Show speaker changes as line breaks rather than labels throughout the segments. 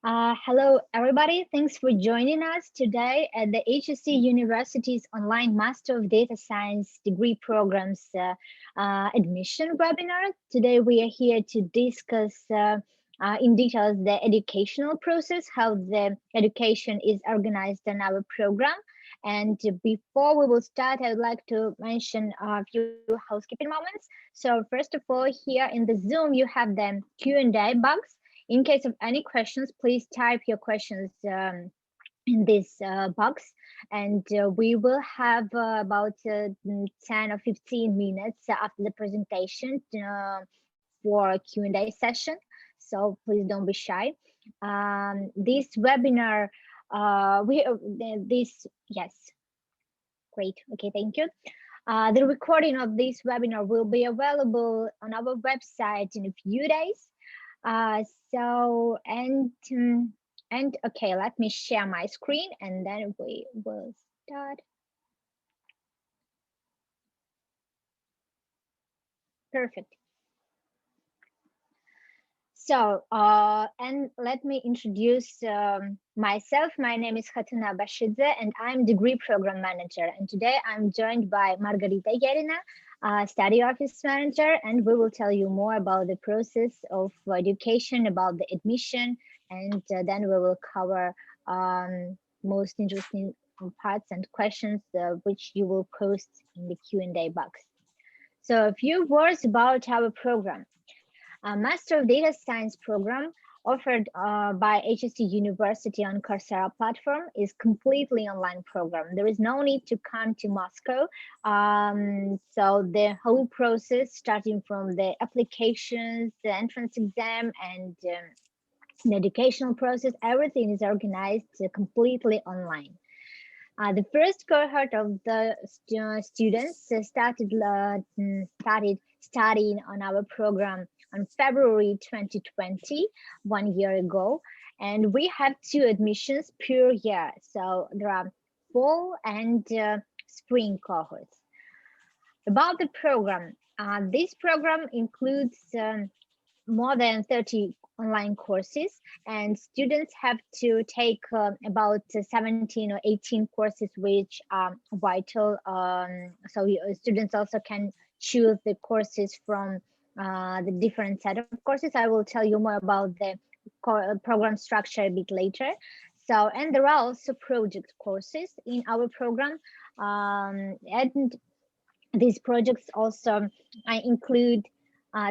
Hello, everybody. Thanks for joining us today at the HSE University's online Master of Data Science degree programs admission webinar. Today, we are here to discuss in details the educational process, how the education is organized in our program. And before we will start, I would like to mention a few housekeeping moments. So first of all, here in the Zoom, you have the Q&A box. In case of any questions, please type your questions in this box, and we will have about 10 or 15 minutes after the presentation for a Q&A session. So please don't be shy. This webinar, yes, great. Okay, thank you. The recording of this webinar will be available on our website in a few days. Okay, let me share my screen and then we will start. Perfect. So, and let me introduce myself. My name is Khatuna Bashidze and I'm degree program manager. And today I'm joined by Margarita Yerina, study office manager, and we will tell you more about the process of education, about the admission, and then we will cover most interesting parts and questions which you will post in the Q&A box. So a few words about our program. A Master of Data Science program offered by HSE University on Coursera platform is completely online program. There is no need to come to Moscow. So the whole process, starting from the applications, the entrance exam, and the educational process, everything is organized completely online. The first cohort of the students started studying on our program on February 2020, 1 year ago, and we have 2 admissions per year. So there are fall and spring cohorts. About the program, this program includes more than 30 online courses, and students have to take about 17 or 18 courses which are vital. So students also can choose the courses from the different set of courses. I will tell you more about the program structure a bit later. So, and there are also project courses in our program, and these projects also include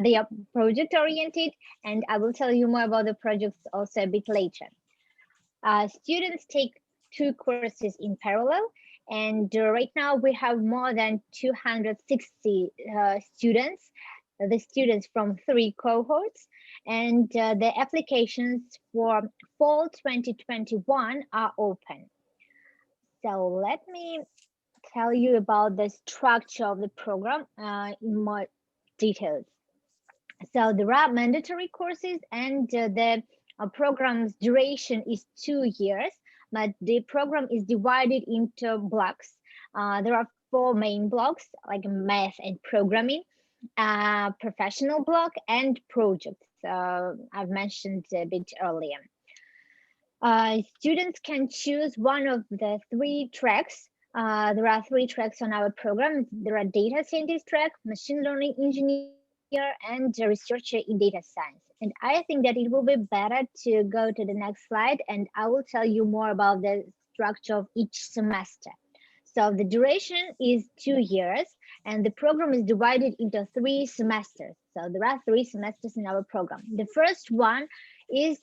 they are project oriented, and I will tell you more about the projects also a bit later. Students take 2 courses in parallel, and right now we have more than 260 students, the students from 3 cohorts, and the applications for fall 2021 are open. So let me tell you about the structure of the program in more details. So there are mandatory courses, and the program's duration is 2 years, but the program is divided into blocks. There are 4 main blocks, like math and programming, professional block, and projects. I've mentioned a bit earlier. Students can choose one of the 3 tracks. There are 3 tracks on our program. There are data scientist track, machine learning engineer, and a researcher in data science. And I think that it will be better to go to the next slide, and I will tell you more about the structure of each semester. So the duration is 2 years, and the program is divided into 3 semesters. So there are 3 semesters in our program. The first one is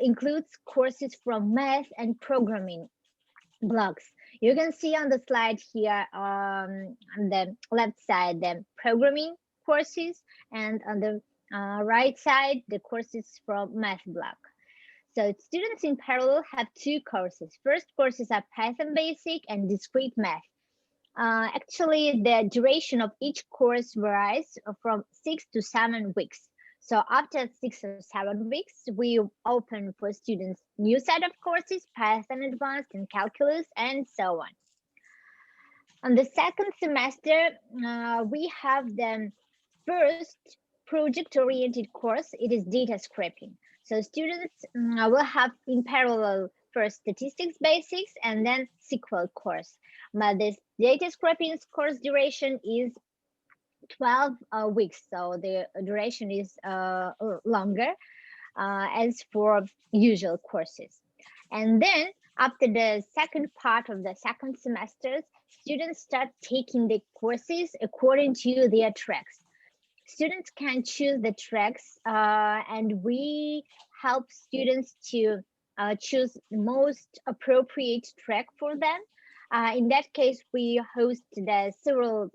includes courses from math and programming blocks. You can see on the slide here on the left side the programming courses, and on the right side the courses from math block. So students in parallel have 2 courses. First courses are Python basic and discrete math. Actually, the duration of each course varies from 6 to 7 weeks. So after 6 or 7 weeks, we open for students new set of courses, Python Advanced and Calculus, and so on. On the second semester, we have the first project-oriented course. It is data scraping. So students will have in parallel first statistics basics and then SQL course. But this data scraping course duration is 12 weeks, so the duration is longer as for usual courses. And then after the second part of the second semester, students start taking the courses according to their tracks. Students can choose the tracks and we help students to choose the most appropriate track for them. In that case, we host the several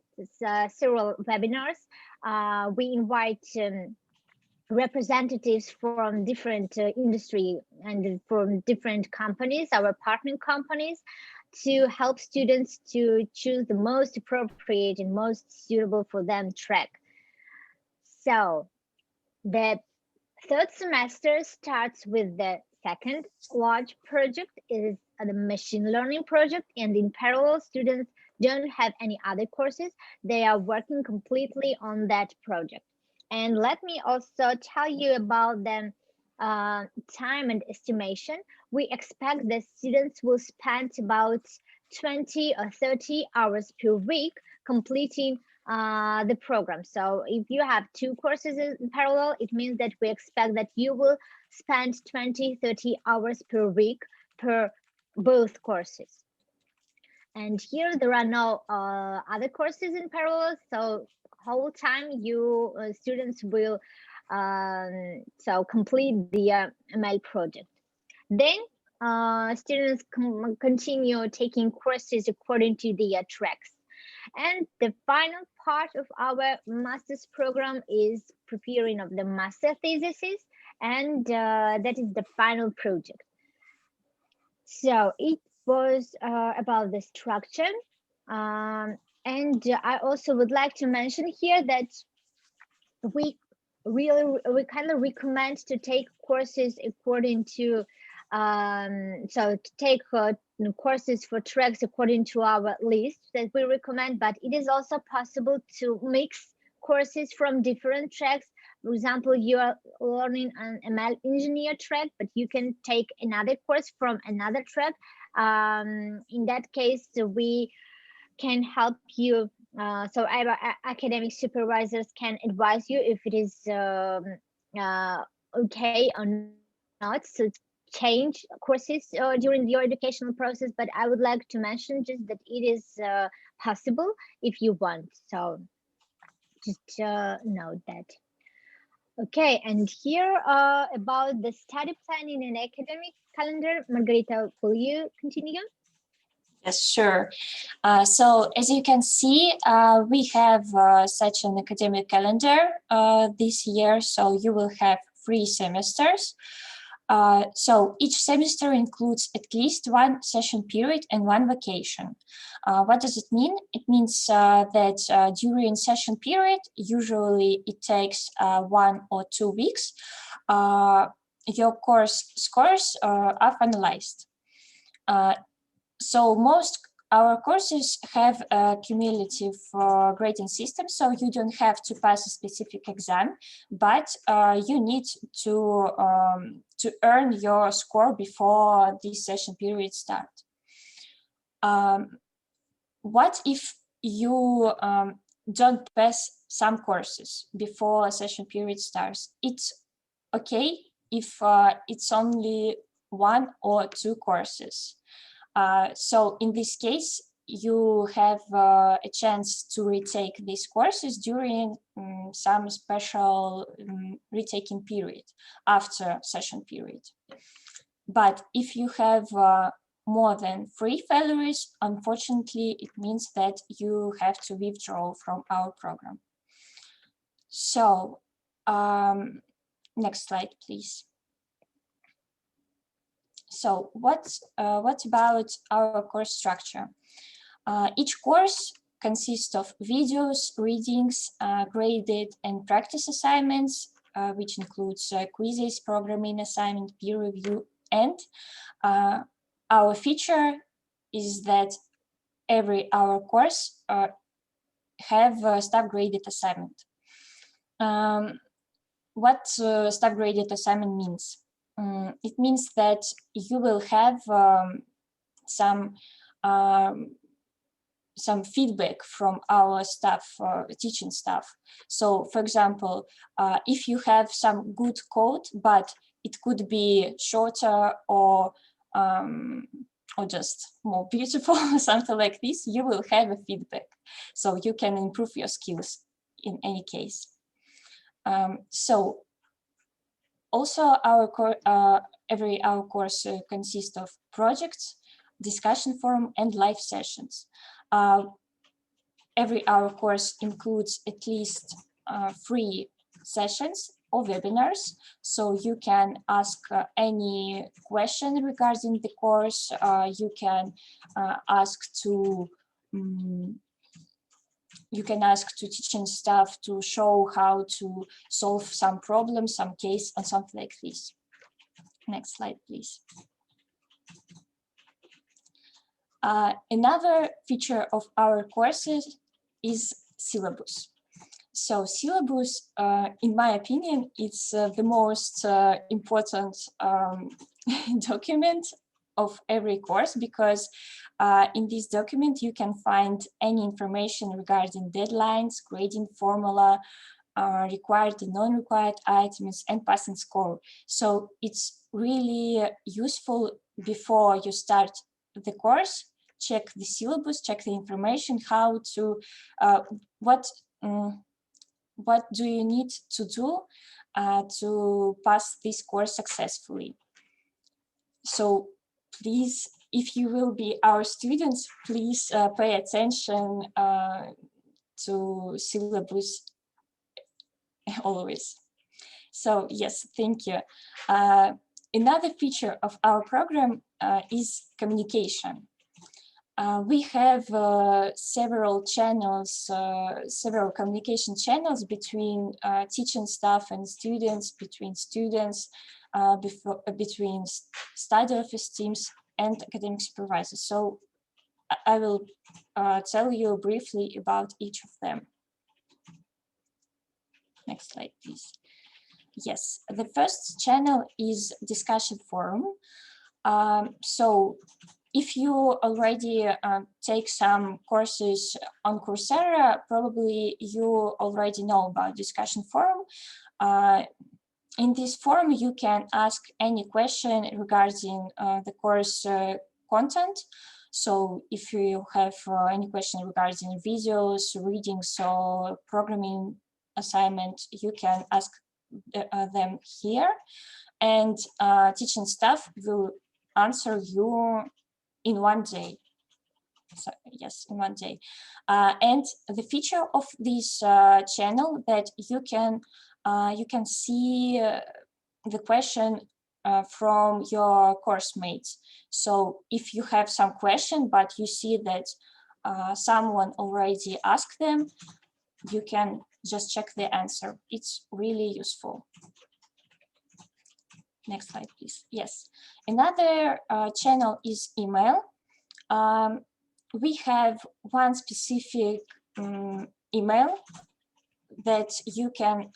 webinars. We invite representatives from different industry and from different companies, our partner companies, to help students to choose the most appropriate and most suitable for them track. So the third semester starts with the second large project, is the machine learning project, and in parallel students don't have any other courses. They are working completely on that project. And let me also tell you about the time and estimation. We expect that students will spend about 20 or 30 hours per week completing the program. So if you have two courses in parallel, it means that we expect that you will spend 20-30 hours per week per both courses. And here there are no other courses in parallel, so whole time you students will so complete the ML project. Then students continue taking courses according to the tracks. And the final part of our master's program is preparing of the master theses, and that is the final project. So it was about the structure. And I also would like to mention here that we kind of recommend to take courses according to so to take courses for tracks according to our list that we recommend, but it is also possible to mix courses from different tracks. For example, you are learning an ML engineer track, but you can take another course from another track. In that case, we can help you. So our academic supervisors can advise you if it is okay or not. So change courses during your educational process, but I would like to mention just that it is possible if you want. So just note that. Okay, and here about the study planning and academic calendar, Margarita, will you continue?
Yes, sure. So as you can see, we have such an academic calendar this year. So you will have 3 semesters. So each semester includes at least 1 session period and 1 vacation. What does it mean? It means that during session period, usually it takes 1 or 2 weeks, your course scores are finalized. So most our courses have a cumulative grading system, so you don't have to pass a specific exam, but you need to earn your score before this session period start. What if you don't pass some courses before a session period starts? It's okay if it's only 1 or 2 courses. So in this case, you have a chance to retake these courses during some special retaking period after session period. But if you have more than 3 failures, unfortunately, it means that you have to withdraw from our program. So next slide, please. So what about our course structure? Each course consists of videos, readings, graded and practice assignments, which includes quizzes, programming assignment, peer review, and our feature is that our course have a staff graded assignment. what staff graded assignment means. It means that you will have some feedback from our staff, teaching staff. So, for example, if you have some good code, but it could be shorter or just more beautiful, something like this, you will have a feedback. So you can improve your skills in any case. So also every our course consists of projects, discussion forum, and live sessions. Every our course includes at least 3 sessions or webinars, so you can ask any question regarding the course. You can ask to teaching staff to show how to solve some problems, some case, and something like this. Next slide, please. Another feature of our courses is syllabus. So syllabus, in my opinion, it's the most important document of every course, because in this document you can find any information regarding deadlines, grading formula, required and non-required items, and passing score. So it's really useful before you start the course. Check the syllabus, check the information, how to, what do you need to do to pass this course successfully. So please, if you will be our students, please pay attention to syllabus always. So yes, thank you. Another feature of our program is communication. We have several channels, several communication channels between teaching staff and students, between students, between study office teams and academic supervisors. So I will tell you briefly about each of them. Next slide, please. Yes, the first channel is discussion forum. So if you already take some courses on Coursera, probably you already know about discussion forum. In this forum, you can ask any question regarding the course content. So if you have any question regarding videos, readings, or programming assignment, you can ask them here, and teaching staff will answer you in one day. So, yes, in one day. And the feature of this channel that you can see the question from your course mates. So if you have some question, but you see that someone already asked them, you can just check the answer. It's really useful. Next slide, please. Yes, another channel is email. We have one specific email that you can,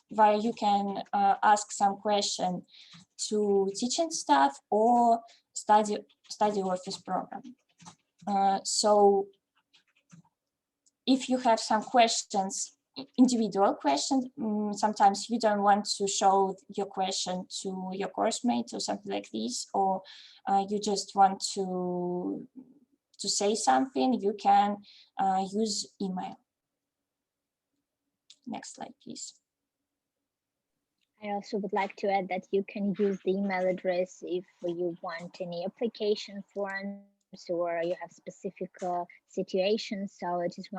where you can ask some question to teaching staff or study office program. So if you have some questions, individual questions, sometimes you don't want to show your question to your course mate or something like this, or you just want to say something, you can use email. Next slide, please.
I also would like to add that you can use the email address if you want any application forms or you have specific situations. So it is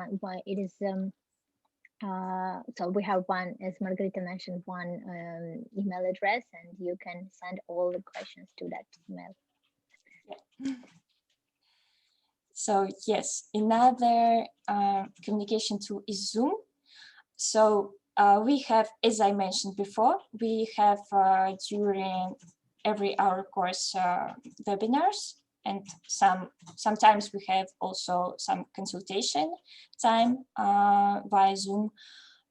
so we have one, as Margarita mentioned, one email address, and you can send all the questions to that email.
Yeah. So yes, another communication tool is Zoom. So we have, as I mentioned before, we have during every hour course webinars, and sometimes we have also some consultation time via Zoom.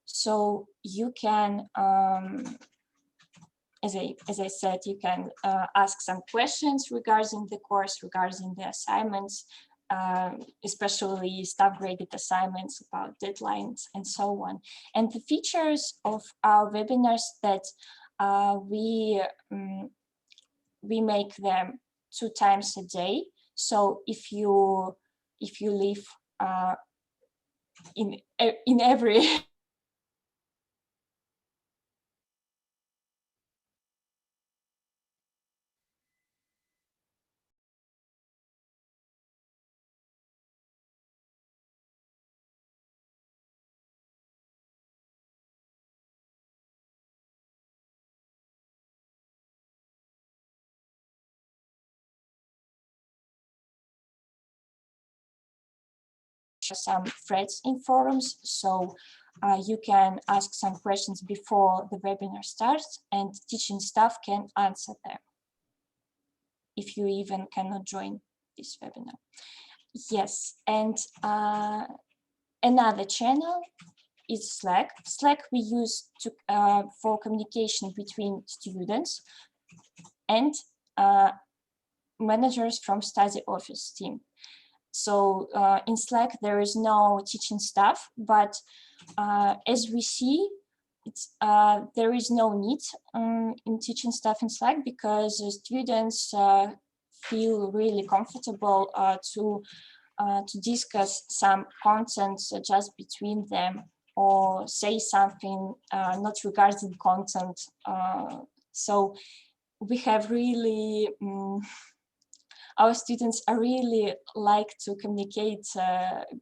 So you can, as I said, you can ask some questions regarding the course, regarding the assignments, especially staff graded assignments about deadlines and so on. And the features of our webinars that we make them 2 times a day. So if you live in every some threads in forums, so you can ask some questions before the webinar starts and teaching staff can answer them if you even cannot join this webinar. Yes, and another channel is Slack. Slack we use to, for communication between students and managers from study office team. So in Slack, there is no teaching staff, but as we see, there is no need in teaching staff in Slack because students feel really comfortable to discuss some content just between them or say something not regarding content. So we have really our students are really like to communicate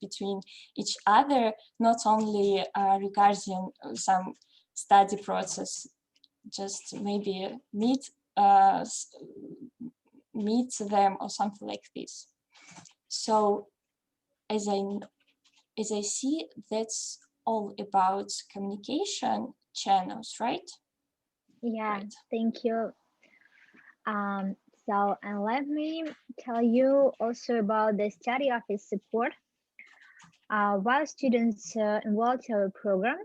between each other, not only regarding some study process, just maybe meet them or something like this. So as I see, that's all about communication channels, right?
Yeah,
Right.
thank you. So, and let me tell you also about the study office support. While students enroll to our program,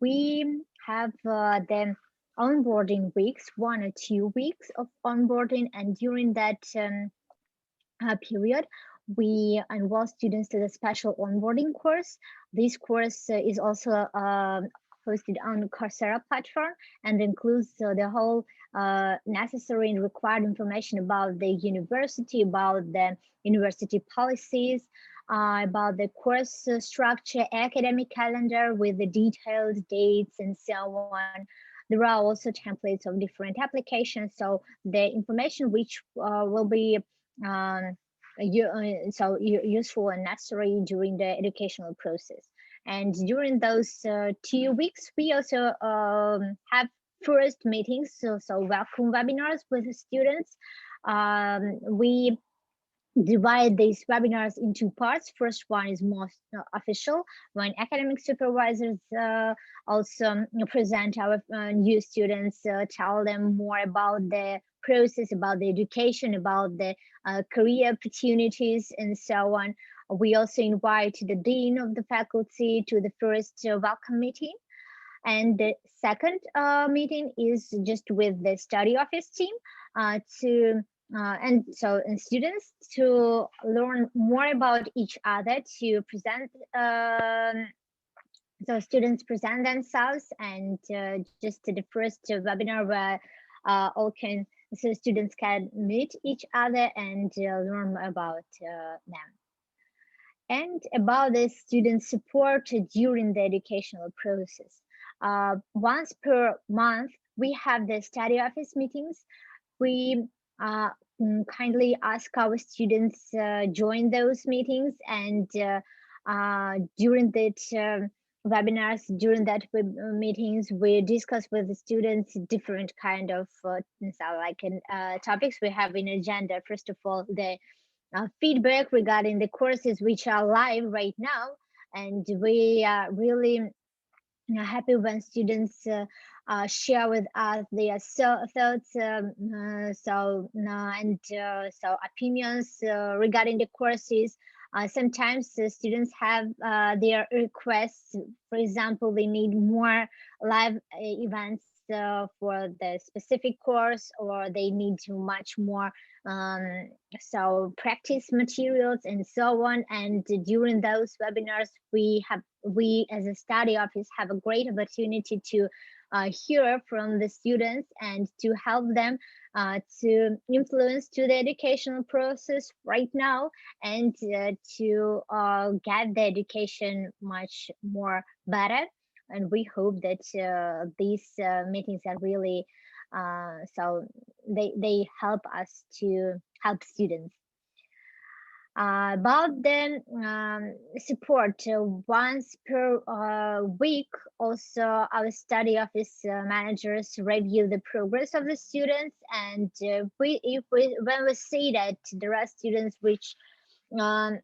we have the onboarding weeks, 1 or 2 weeks of onboarding, and during that period, we enroll students to the special onboarding course. This course is also hosted on Coursera platform and includes the whole necessary and required information about the university, about the university policies, about the course structure, academic calendar with the detailed dates and so on. There are also templates of different applications. So the information which will be useful and necessary during the educational process. And during those 2 weeks, we also have first meetings, so welcome webinars with the students. We divide these webinars into parts. First one is most official, when academic supervisors also present our new students, tell them more about the process, about the education, about the career opportunities, and so on. We also invite the dean of the faculty to the first welcome meeting. And the second meeting is just with the study office team and students to learn more about each other, to present. So students present themselves, and just the first webinar where so students can meet each other and learn about them. And about the student support during the educational process. Once per month, we have the study office meetings. We kindly ask our students join those meetings, and during that webinars, during that meetings, we discuss with the students different kind of topics we have in agenda. First of all, the feedback regarding the courses which are live right now, and we are really happy when students share with us their thoughts, so opinions regarding the courses. Sometimes the students have their requests. For example, they need more live events for the specific course, or they need much more um, so practice materials and so on. And during those webinars, we as a study office have a great opportunity to hear from the students and to help them to influence to the educational process right now, and to get the education much more better. And we hope that these meetings are really so they help us to help students. About the support, once per week, also our study office managers review the progress of the students, and when we see that there are students which um,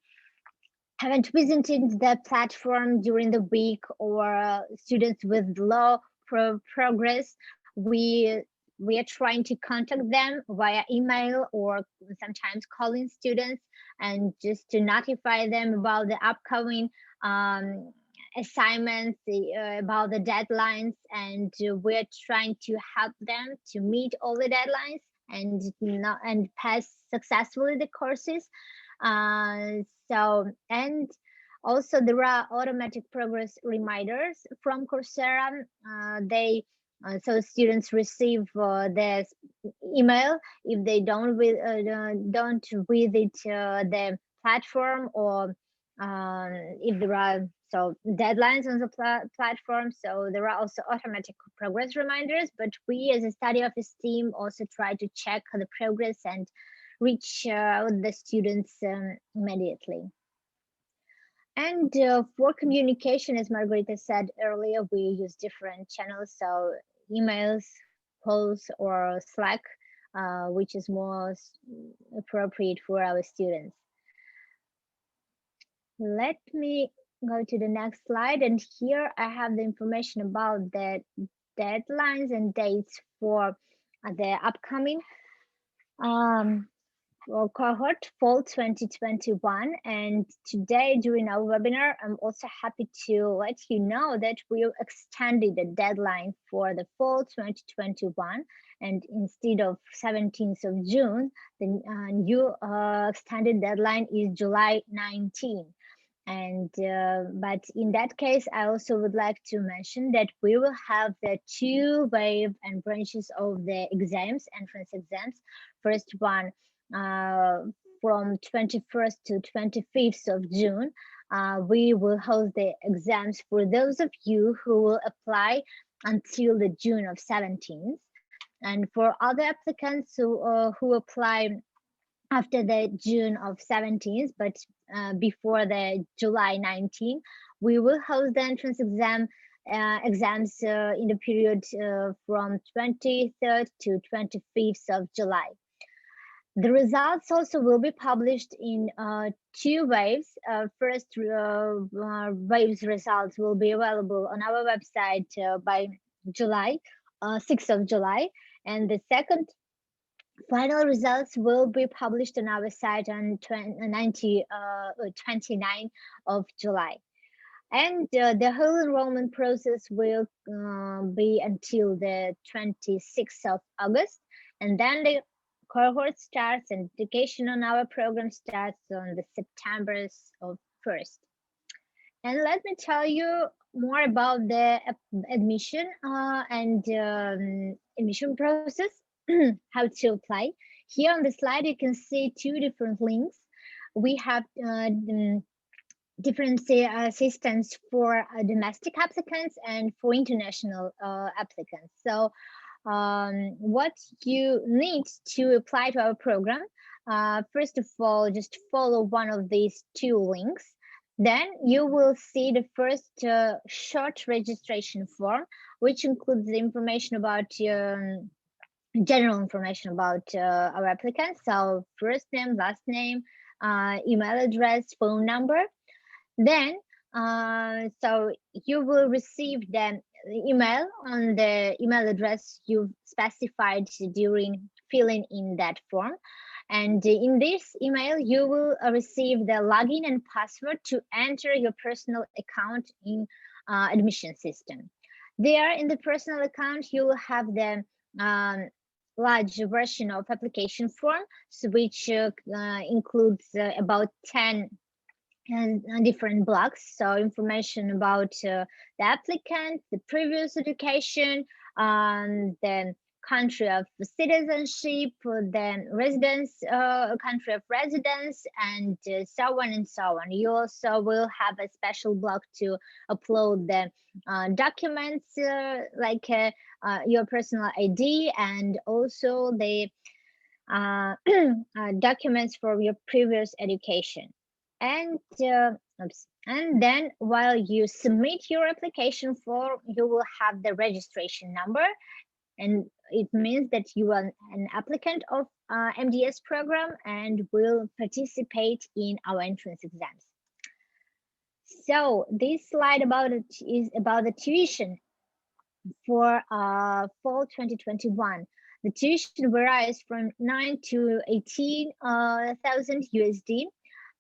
haven't visited the platform during the week, or students with low progress, we are trying to contact them via email or sometimes calling students, and just to notify them about the upcoming assignments, about the deadlines, and we're trying to help them to meet all the deadlines and pass successfully the courses. And also there are automatic progress reminders from Coursera. They so students receive their email if they don't visit the platform, or if there are so deadlines on the platform. So there are also automatic progress reminders, but we as a study office team also try to check the progress and reach the students immediately. And for communication, as Margarita said earlier, we use different channels, so emails, calls, or Slack, which is most appropriate for our students. Let me go to the next slide, and here I have the information about the deadlines and dates for the upcoming cohort fall 2021. And today during our webinar, I'm also happy to let you know that we extended the deadline for the fall 2021, and instead of 17th of June, the new extended deadline is July 19. And but in that case, I also would like to mention that we will have the two wave and branches of the exams, entrance exams. First one from 21st to 25th of June. We will host the exams for those of you who will apply until the June of 17th. And for other applicants who apply after the June of 17th, but before the July 19, we will host the entrance exams in the period from 23rd to 25th of July. The results also will be published in two waves. First wave's results will be available on our website by July, 6th of July, and the second final results will be published on our site on 29th of July. And the whole enrollment process will be until the 26th of August. And then the cohort starts, and education on our program starts on the September of 1st. And let me tell you more about the admission and admission process, how to apply. Here on the slide, you can see two different links. We have different systems for domestic applicants and for international applicants. So what you need to apply to our program, first of all, just follow one of these two links. Then you will see the first short registration form, which includes the information about general information about our applicants. So first name, last name, email address, phone number. Then so you will receive the email on the email address you specified during filling in that form. And in this email, you will receive the login and password to enter your personal account in admission system. There in the personal account, you will have the large version of application form, so which includes about 10 different blocks. So information about the applicant, the previous education, the country of citizenship, then residence, country of residence, and so on and so on. You also will have a special block to upload the documents like your personal ID and also the documents for your previous education. And and then while you submit your application form, you will have the registration number, and it means that you are an applicant of MDS program and will participate in our entrance exams. So this slide about it is about the tuition for fall 2021. The tuition varies from 9 to 18,000 USD.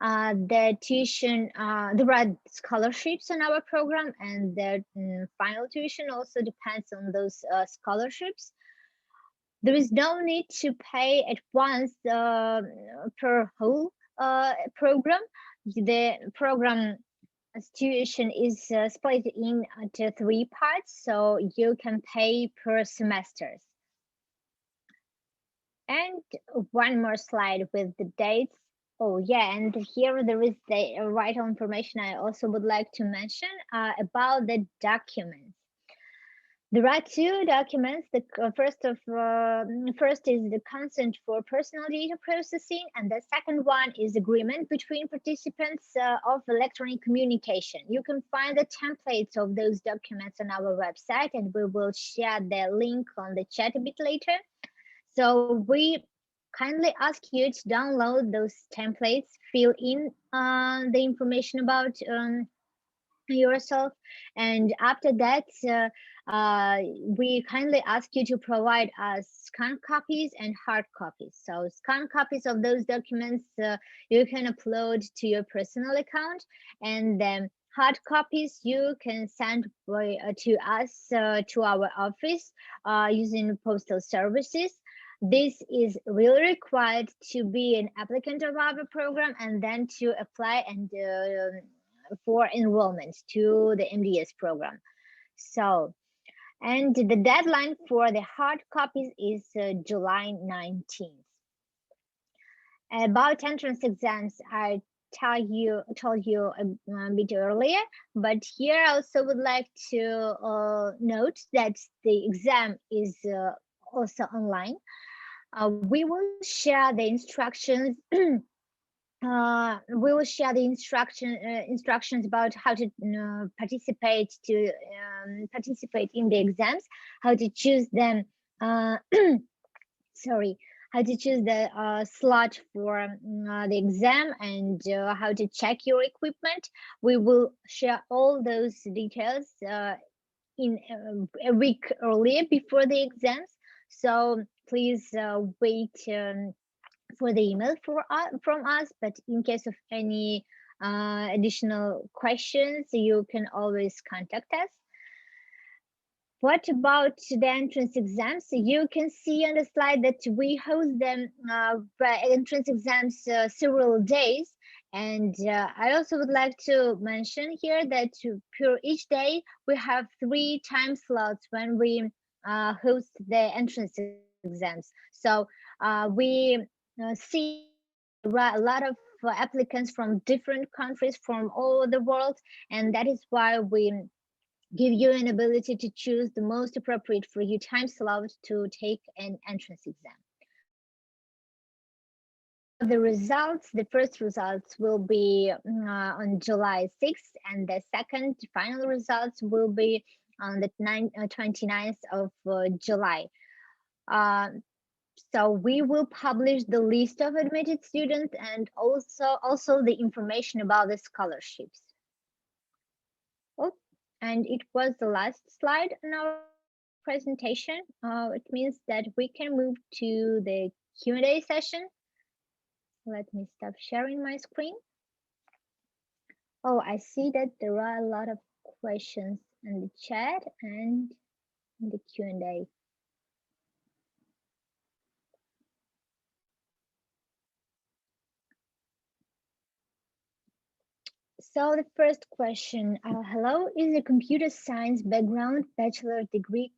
The tuition, there are scholarships on our program, and the final tuition also depends on those scholarships. There is no need to pay at once per whole program. The program tuition is split into 3 parts, so you can pay per semesters. And one more slide with the dates. Oh yeah, and here there is the vital information I also would like to mention about the documents. There are 2 documents. The first is the consent for personal data processing, and the second one is agreement between participants of electronic communication. You can find the templates of those documents on our website, and we will share the link on the chat a bit later. So we kindly ask you to download those templates, fill in the information about yourself, and after that we kindly ask you to provide us scanned copies and hard copies. So scanned copies of those documents you can upload to your personal account, and then hard copies you can send to us to our office using postal services. This is really required to be an applicant of our program and then to apply and for enrollment to the MDS program. So, and the deadline for the hard copies is July 19th. About entrance exams, I told you a bit earlier, but here I also would like to note that the exam is also online. We will share the instructions. We will share the instructions about how to participate participate in the exams, how to choose them. Sorry, how to choose the slot for the exam, and how to check your equipment. We will share all those details in a week earlier before the exams. So please wait for the email from us. But in case of any additional questions, you can always contact us. What about the entrance exams? You can see on the slide that we host them entrance exams several days. And I also would like to mention here that per each day, we have 3 time slots when we host the entrance exams. So we see a lot of applicants from different countries from all over the world, and that is why we give you an ability to choose the most appropriate for you time slot to take an entrance exam. The results, the first results will be on July 6th, and the second final results will be on the 29th of July. So we will publish the list of admitted students and also the information about the scholarships. Oh, and it was the last slide on our presentation, it means that we can move to the Q&A session. Let me stop sharing my screen. Oh, I see that there are a lot of questions in the chat and in the Q&A. So the first question, hello, is a computer science background bachelor degree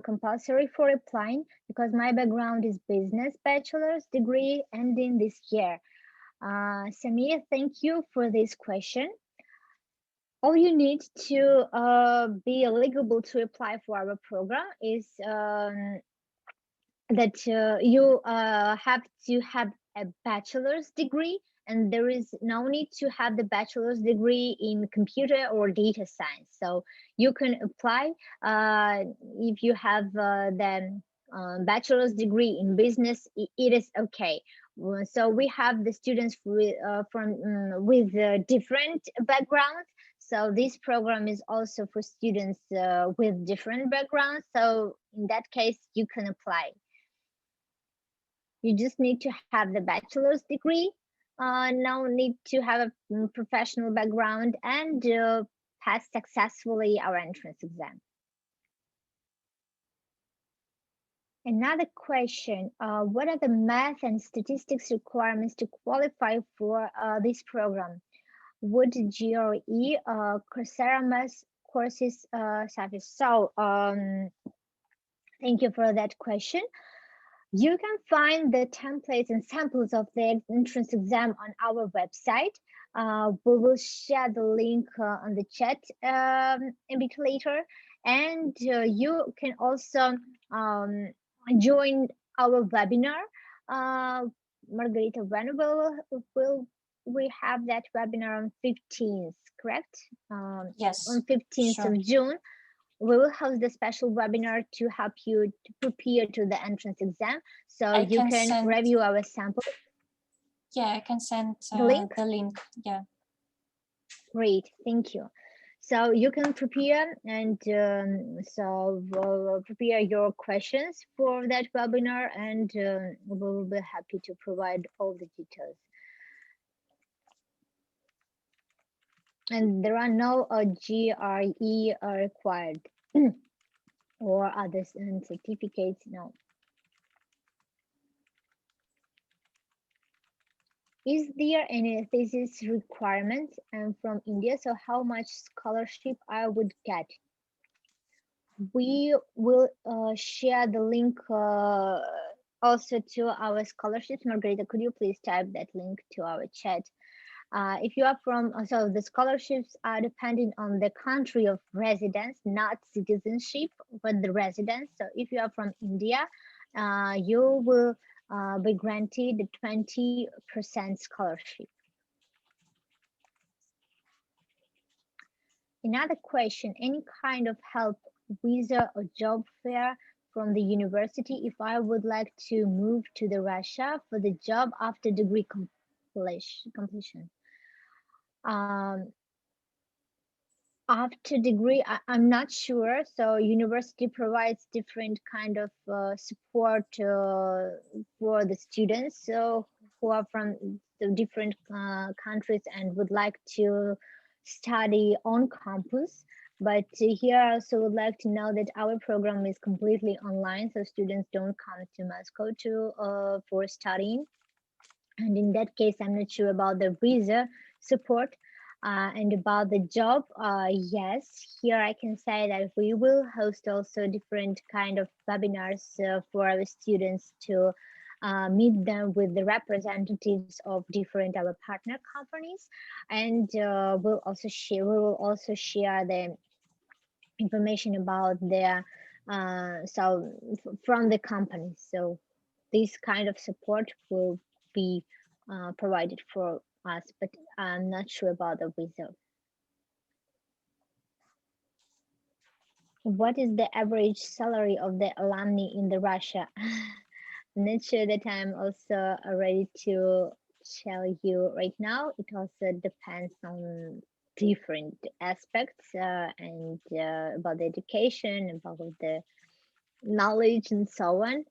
compulsory for applying? Because my background is business bachelor's degree ending this year. Samir, thank you for this question. All you need to be eligible to apply for our program is that you have to have a bachelor's degree, and there is no need to have the bachelor's degree in computer or data science. So you can apply if you have the bachelor's degree in business, it is okay. So we have the students with different backgrounds. So this program is also for students with different backgrounds. So in that case, you can apply. You just need to have the bachelor's degree, no need to have a professional background, and pass successfully our entrance exam. Another question, what are the math and statistics requirements to qualify for this program? Would GRE Coursera math courses suffice? So thank you for that question. You can find the templates and samples of the entrance exam on our website. We will share the link on the chat a bit later. And you can also join our webinar. Margarita, when will we have that webinar on 15th, correct?
Yes.
On 15th
sure.
of June. We will host the special webinar to help you to prepare to the entrance exam. So you can review our sample.
Yeah, I can send
the link.
Yeah.
Great, thank you. So you can prepare and prepare your questions for that webinar, and we will be happy to provide all the details. And there are no GRE required or other certificates, no. Is there any thesis requirement? I'm from India, so how much scholarship I would get? We will share the link also to our scholarships. Margarita, could you please type that link to our chat? If you are from, so the scholarships are depending on the country of residence, not citizenship, but the residence. So if you are from India, you will be granted the 20% scholarship. Another question, any kind of help, visa or job fair from the university if I would like to move to the Russia for the job after degree completion? After degree, I'm not sure. So university provides different kind of support for the students so who are from the different countries and would like to study on campus. But here I also would like to know that our program is completely online, so students don't come to Moscow for studying. And in that case, I'm not sure about the visa support. And about the job, yes, here I can say that we will host also different kind of webinars for our students to meet them with the representatives of different our partner companies, and we will also share the information about their from the company. So this kind of support will be provided for us, but I'm not sure about the visa. What is the average salary of the alumni in the Russia? I'm not sure that I'm also ready to tell you right now. It also depends on different aspects and about the education, about the knowledge and so on.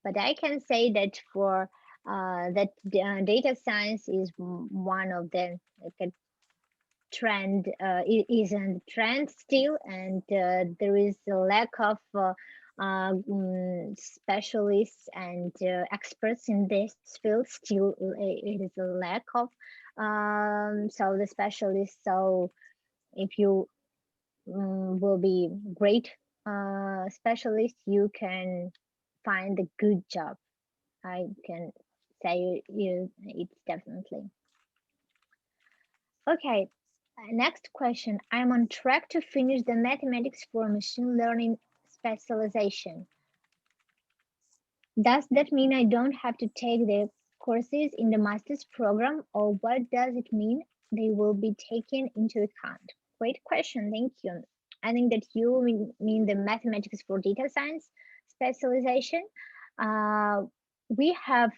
But I can say that for data science is one of the like a trend, is a trend still, and there is a lack of specialists and experts in this field. Still, it is a lack of so the specialists. So if you will be great specialist, you can find a good job. I can say you it's definitely. Okay, next question. I'm on track to finish the mathematics for machine learning specialization. Does that mean I don't have to take the courses in the master's program, or what does it mean they will be taken into account? Great question, thank you. I think that you mean the mathematics for data science specialization. Uh, we have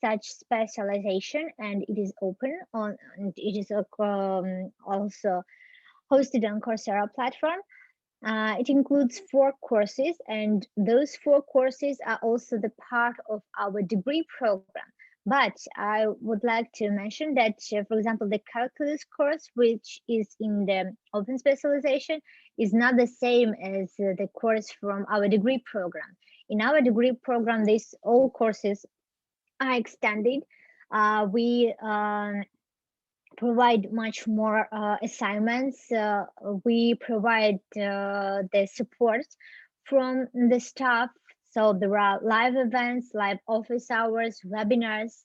such specialization, and it is open on, and it is also hosted on Coursera platform. It includes 4 courses, and those 4 courses are also the part of our degree program. But I would like to mention that, for example, the calculus course, which is in the open specialization, is not the same as the course from our degree program. In our degree program, these all courses are extended. We provide much more assignments. We provide the support from the staff. So there are live events, live office hours, webinars,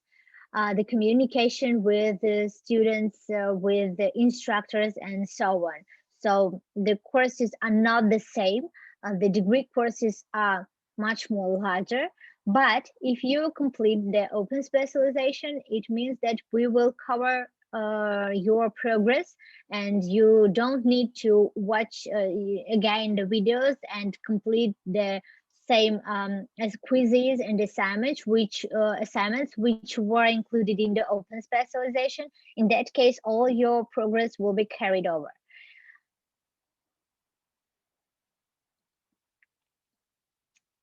the communication with the students, with the instructors, and so on. So the courses are not the same. The degree courses are much more larger. But if you complete the open specialization, it means that we will cover your progress, and you don't need to watch again the videos and complete the same as quizzes and assignments which were included in the open specialization. In that case, all your progress will be carried over.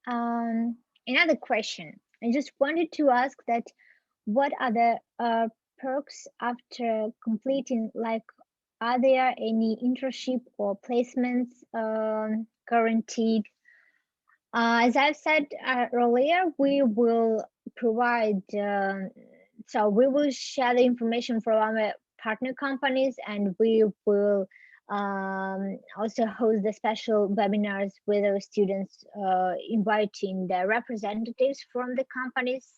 Another question. I just wanted to ask that what are the perks after completing, like, are there any internship or placements guaranteed? As I've said earlier, we will provide, so we will share the information from our partner companies, and we will also host the special webinars with our students, inviting the representatives from the companies.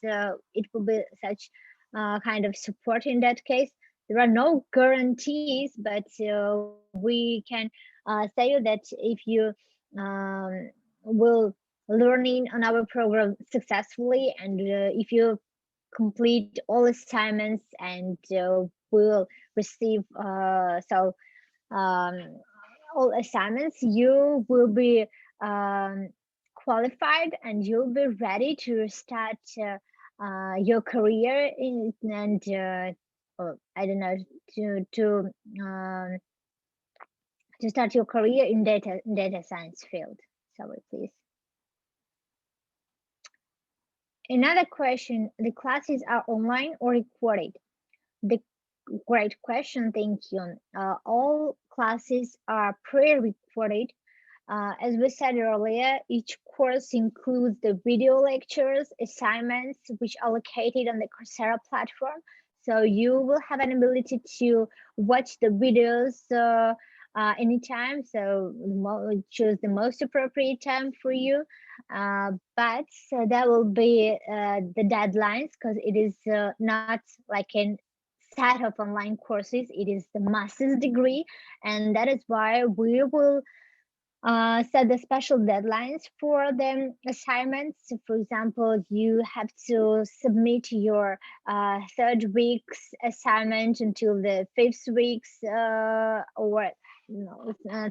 It will be such kind of support in that case. There are no guarantees, but we can say you that if you will learning on our program successfully, and if you complete all assignments and will receive um, all assignments, you will be qualified, and you'll be ready to start your career in, and I don't know, um, to start your career in data science field. Sorry, please. Another question, the classes are online or recorded? The great question, thank you. All classes are pre-recorded. As we said earlier, each course includes the video lectures, assignments, which are located on the Coursera platform. So you will have an ability to watch the videos anytime. So choose the most appropriate time for you. But there will be the deadlines, because it is not like an set of online courses. It is the master's degree, and that is why we will set the special deadlines for the assignments. So for example, you have to submit your 3rd week's assignment until the 5th week's or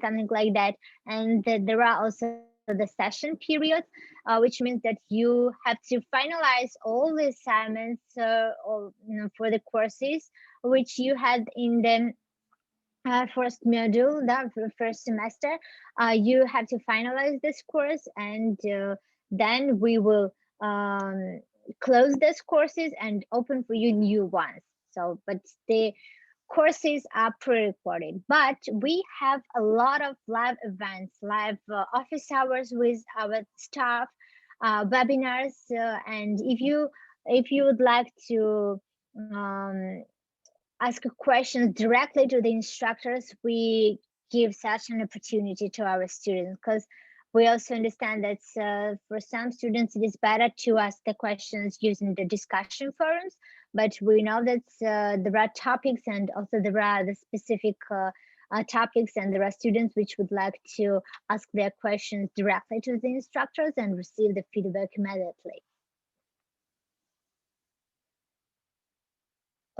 something like that. And there are also the session periods, which means that you have to finalize all the assignments or, for the courses which you had in the first module, the first semester, you have to finalize this course, and then we will close these courses and open for you new ones. So, but the courses are pre-recorded, but we have a lot of live events, live office hours with our staff, webinars, and if you would like to ask questions directly to the instructors, we give such an opportunity to our students, because we also understand that for some students it is better to ask the questions using the discussion forums, but we know that there are topics, and also there are the specific topics, and there are students which would like to ask their questions directly to the instructors and receive the feedback immediately.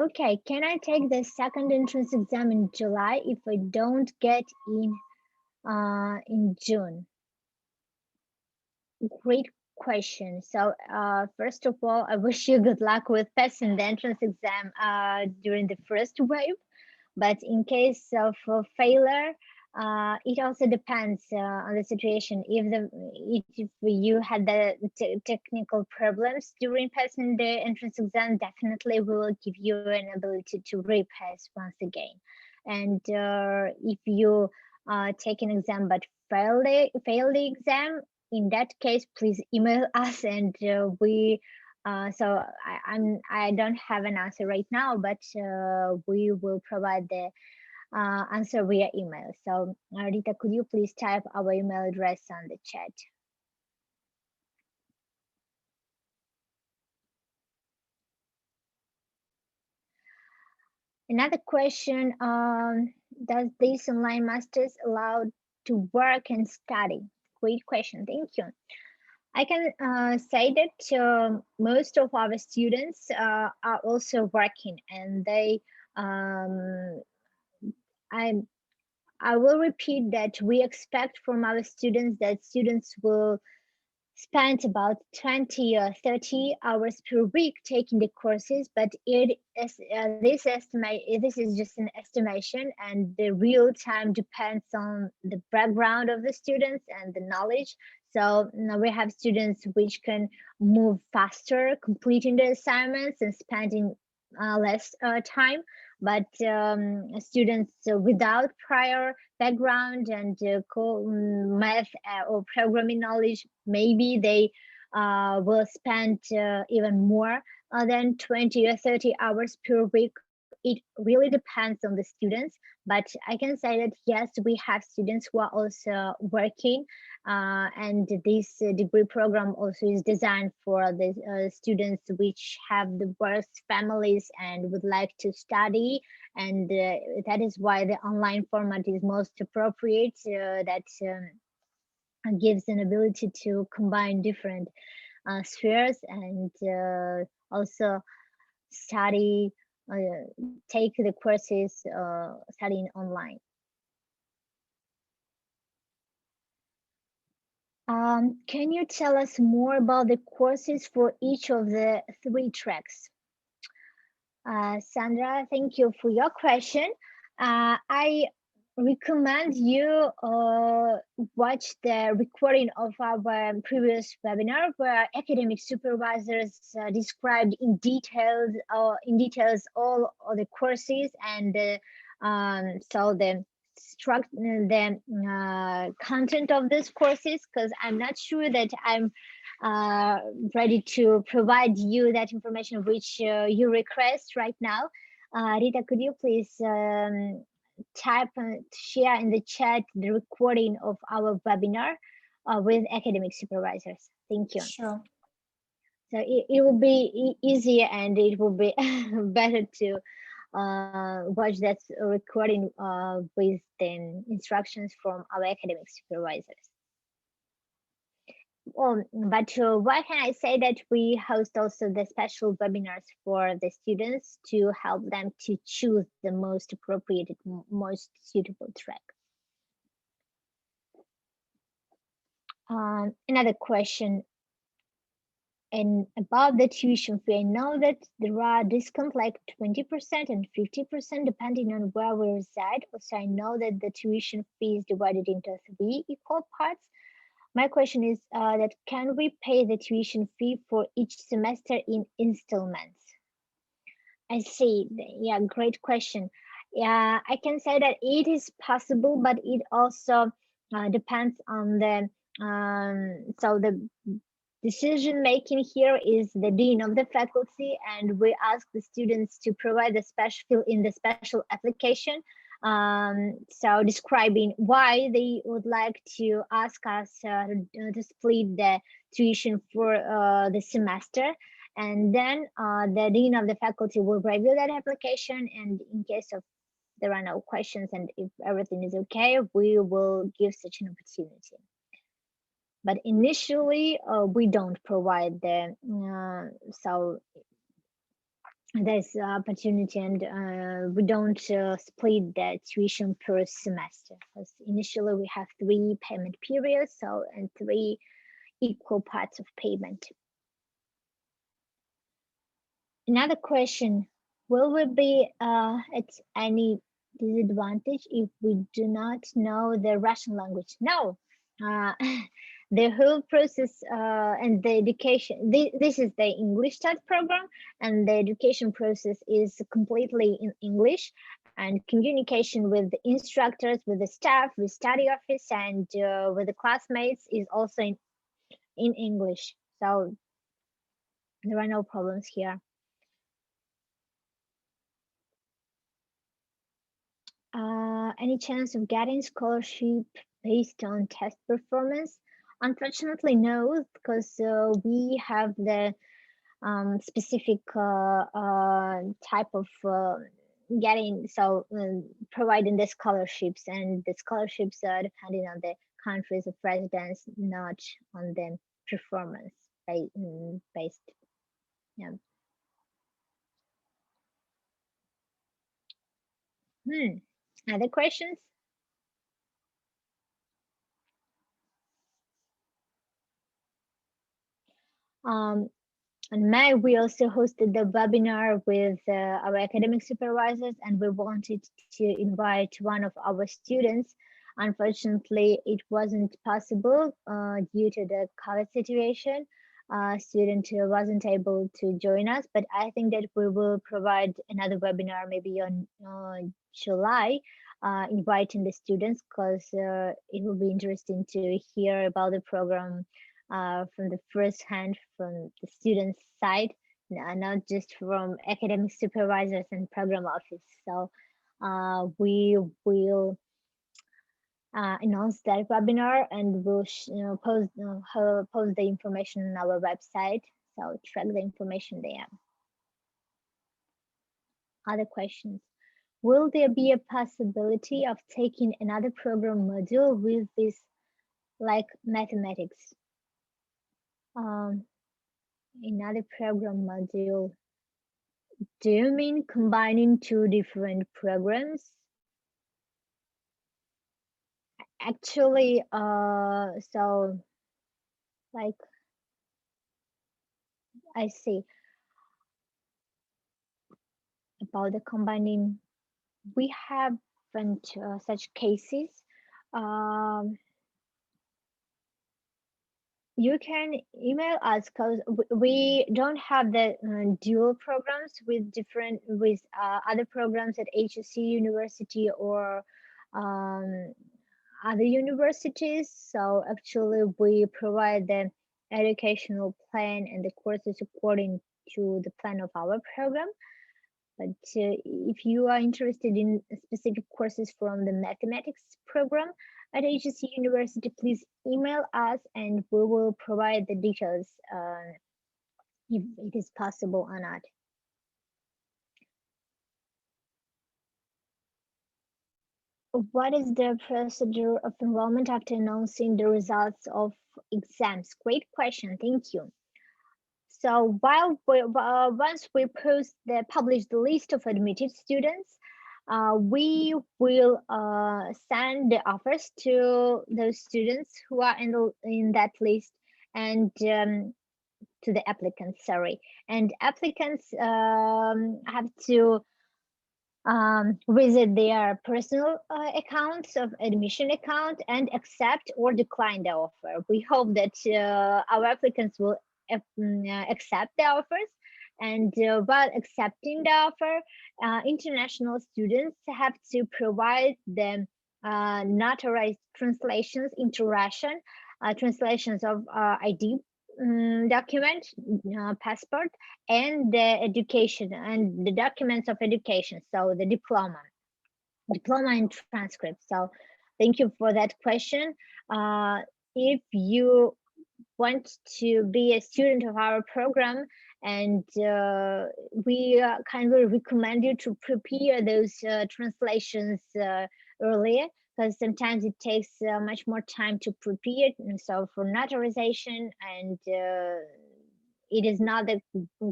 Okay, can I take the second entrance exam in July if I don't get in June? Great question. So first of all, I wish you good luck with passing the entrance exam during the first wave. But in case of failure, it also depends on the situation. If you had the technical problems during passing the entrance exam, definitely we will give you an ability to repass once again. And if you take an exam but fail the exam, in that case, please email us, and we. So I don't have an answer right now, but we will provide the answer via email. So Rita, could you please type our email address on the chat? Another question, does this online masters allow to work and study? Great question, thank you. I can say that most of our students are also working, and they I will repeat that we expect from our students that students will spend about 20 or 30 hours per week taking the courses, but it is this is just an estimation, and the real time depends on the background of the students and the knowledge. So now we have students which can move faster completing the assignments and spending less time, but students without prior background and math or programming knowledge, maybe they will spend even more than 20 or 30 hours per week. It really depends on the students, but I can say that yes, we have students who are also working, and this degree program also is designed for the students which have the worst families and would like to study, and that is why the online format is most appropriate. That gives an ability to combine different spheres, and also study, take the courses studying online. Can you tell us more about the courses for each of the 3 tracks? Sandra, thank you for your question. I recommend you watch the recording of our previous webinar, where academic supervisors described in details all of the courses, and so the content of these courses, because I'm not sure that I'm ready to provide you that information which you request right now. Rita, could you please type and share in the chat the recording of our webinar with academic supervisors? Thank you.
Sure.
So it will be easier, and it will be better to watch that recording with the instructions from our academic supervisors. But what can I say, that we host also the special webinars for the students to help them to choose the most appropriate, most suitable track. Another question. And about the tuition fee, I know that there are discounts like 20% and 50% depending on where we reside. Also, I know that the tuition fee is divided into 3 equal parts. My question is that can we pay the tuition fee for each semester in installments? I see. Yeah, great question. Yeah, I can say that it is possible, but it also depends on the so the decision making here is the dean of the faculty, and we ask the students to provide the special fill in the special application. So describing why they would like to ask us to split the tuition for the semester. And then the dean of the faculty will review that application, and in case of there are no questions and if everything is okay, we will give such an opportunity. But initially, we don't provide the so there's opportunity, and we don't split the tuition per semester, because initially we have 3 payment periods, so and 3 equal parts of payment. Another question, will we be at any disadvantage if we do not know the Russian language? No. The whole process and the education, this is the English start program, and the education process is completely in English, and communication with the instructors, with the staff, with study office, and with the classmates is also in English. So there are no problems here. Any chance of getting scholarship based on test performance? Unfortunately, no, because we have the specific type of getting, so providing the scholarships, and the scholarships are depending on the countries of residence, not on the performance based. Yeah. Other questions? In May, we also hosted the webinar with our academic supervisors, and we wanted to invite one of our students. Unfortunately, it wasn't possible due to the COVID situation. Student wasn't able to join us, but I think that we will provide another webinar maybe on July, inviting the students, because it will be interesting to hear about the program from the first hand from the students' side, not just from academic supervisors and program office. So we will announce that webinar, and we'll post the information on our website. So track the information there. Other questions? Will there be a possibility of taking another program module with this, like mathematics? Another program module, do you mean combining 2 different programs? Actually, so like, I see about the combining, we haven't such cases. You can email us, because we don't have the dual programs with other programs at HSE University or other universities. So actually we provide the educational plan and the courses according to the plan of our program. But if you are interested in specific courses from the mathematics program at HSE University, please email us and we will provide the details if it is possible or not. What is the procedure of enrollment after announcing the results of exams? Great question, thank you. So once we publish the list of admitted students, we will send the offers to those students who are in that list, and to the applicants, sorry. And applicants have to visit their personal accounts of admission account and accept or decline the offer. We hope that our applicants will accept the offers. And while accepting the offer, international students have to provide them notarized translations into Russian, translations of ID document, passport, and the education and the documents of education. So the diploma and transcript. So thank you for that question. If you want to be a student of our program, and we kindly recommend you to prepare those translations earlier, because sometimes it takes much more time to prepare. And so for notarization, and it is not a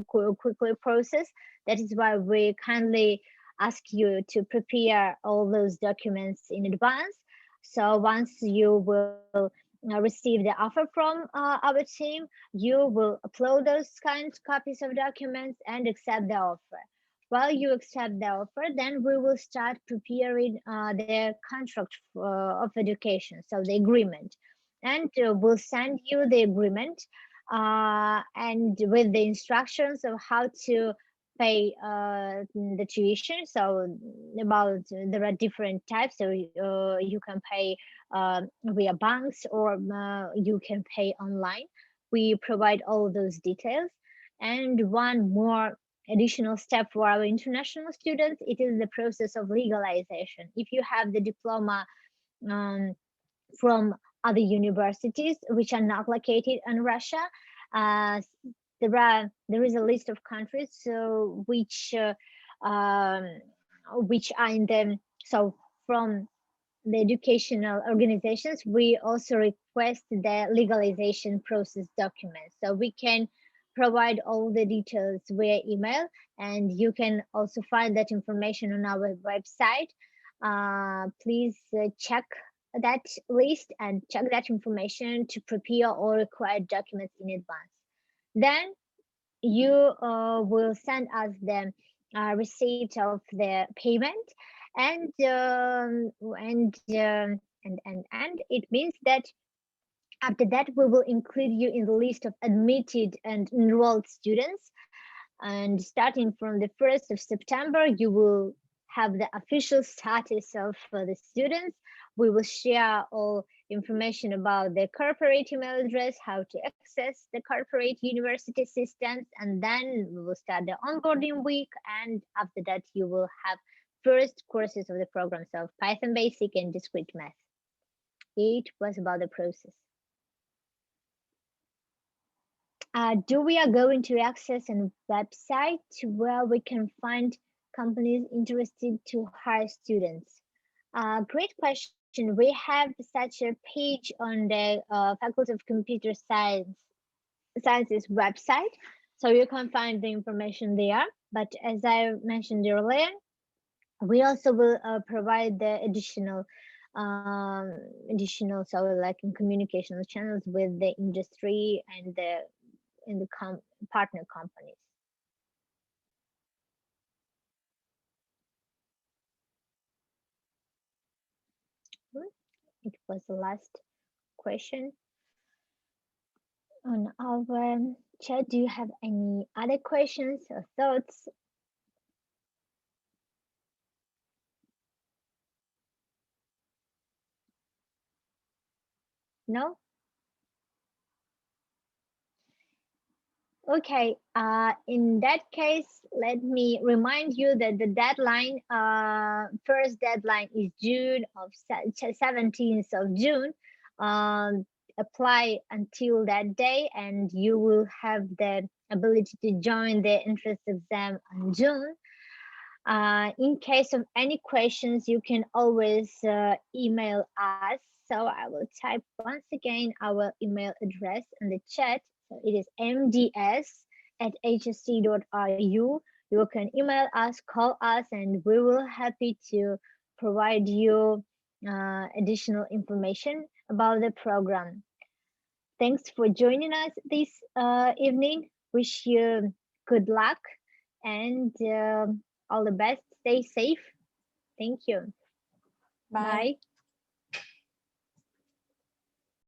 quickly process. That is why we kindly ask you to prepare all those documents in advance. So once you will receive the offer from our team, you will upload those kinds copies of documents and accept the offer. While you accept the offer, then we will start preparing the contract of education, so the agreement. And we'll send you the agreement and with the instructions of how to pay the tuition. So about there are different types. So you can pay via banks, or you can pay online. We provide all those details. And one more additional step for our international students, it is the process of legalization. If you have the diploma from other universities which are not located in Russia, there is a list of countries which are in them. So from the educational organizations, we also request the legalization process documents. So we can provide all the details via email, and you can also find that information on our website. Please check that list and check that information to prepare all required documents in advance. Then you will send us the receipt of the payment, and it means that after that we will include you in the list of admitted and enrolled students. And starting from the 1st of September, you will have the official status of the students. We will share all information about the corporate email address, how to access the corporate university systems, and then we will start the onboarding week. And after that, you will have first courses of the programs of Python Basic and Discrete Math. It was about the process. Do we are going to access a website where we can find companies interested to hire students? Great question. We have such a page on the Faculty of Computer Sciences website, so you can find the information there. But as I mentioned earlier, we also will provide the additional so like in communication channels with the industry and the partner companies. It was the last question on our chat. Do you have any other questions or thoughts? No? Okay, in that case, let me remind you that the deadline, first deadline is June of 17th of June. Apply until that day, and you will have the ability to join the entrance exam in June. In case of any questions, you can always email us. So I will type once again our email address in the chat. So it is mds@hsc.ru. You can email us, call us, and we will happy to provide you additional information about the program. Thanks for joining us this evening. Wish you good luck and all the best. Stay safe. Thank you.
Bye.
Bye.